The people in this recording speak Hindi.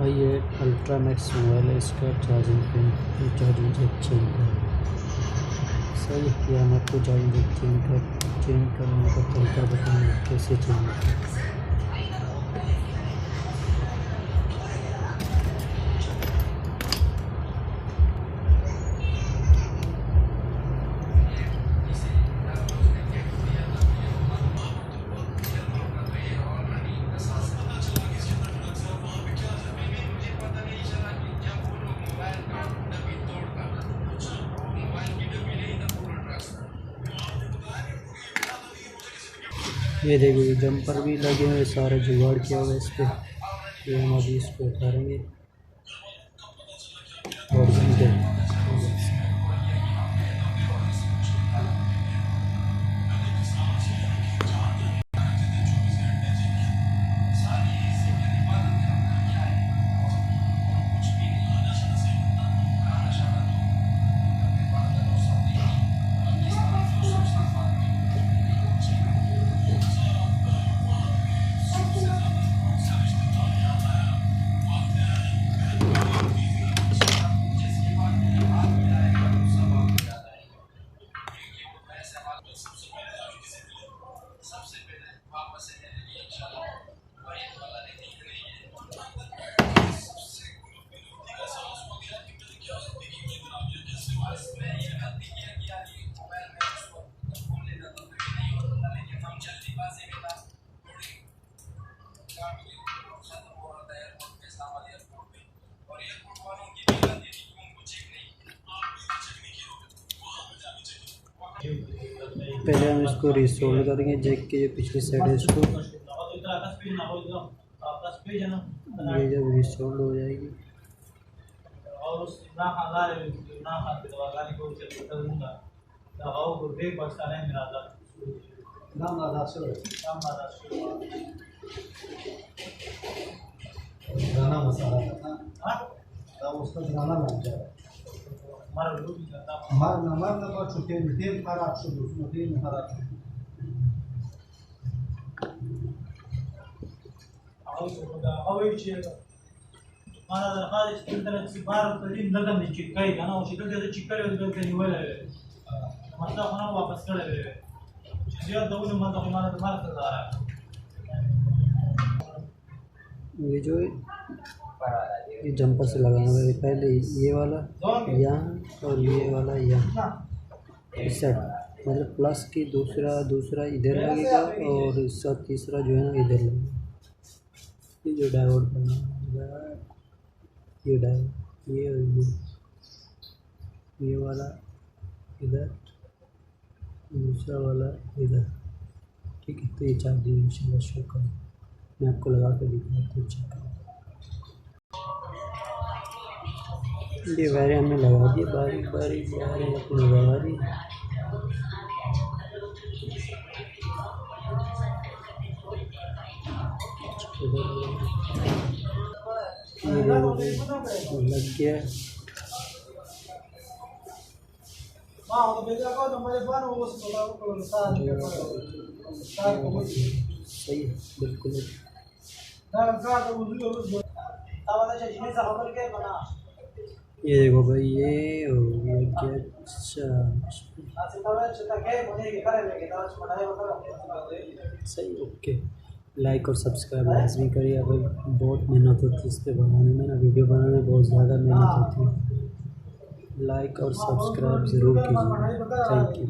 भाई ये अल्ट्रा मैक्स मोबाइल है, इसका charging pin charging jack change कर सही है। हम आपको चार्जिंग जैक चेंज करने का तरीका बताएंगे कैसे चेंज करें। ये देखो ये जंपर भी लगे हुए, सारा जुगाड़ किया हुआ है इस पर। ये हम अभी इसको उतारेंगे और पहले हम इसको रिसोल्व करेंगे जैक के जो पिछली साइड है इसको। ये जब रिसोल्व हो जाएगी ये जो ये जंपर से लगाना है पहले ये वाला यहाँ और ये वाला यहाँ इस साइड, मतलब प्लस की दूसरा इधर लगेगा और इसका तीसरा जो है ना इधर लगेगा। ये जो डायोड बना ये डायोड ये और ये वाला इधर, दूसरा वाला इधर, ठीक है। तो ये चार्जिंग इंशाल्लाह शो करूँ, मैं आपको लगा के दिखाता हूँ। चेक ये वायरें हमने लगा दी, बारीक वायरें अपनी लगा दी। लग गया सही है बिल्कुल। ये देखो भाई ये हो गया। सही ओके। लाइक और सब्सक्राइब लाजमी करिए। अगर बहुत मेहनत होती है इस पर बनाने में ना, वीडियो बनाने में बहुत ज़्यादा मेहनत होती है। लाइक और सब्सक्राइब ज़रूर कीजिए। Thank you.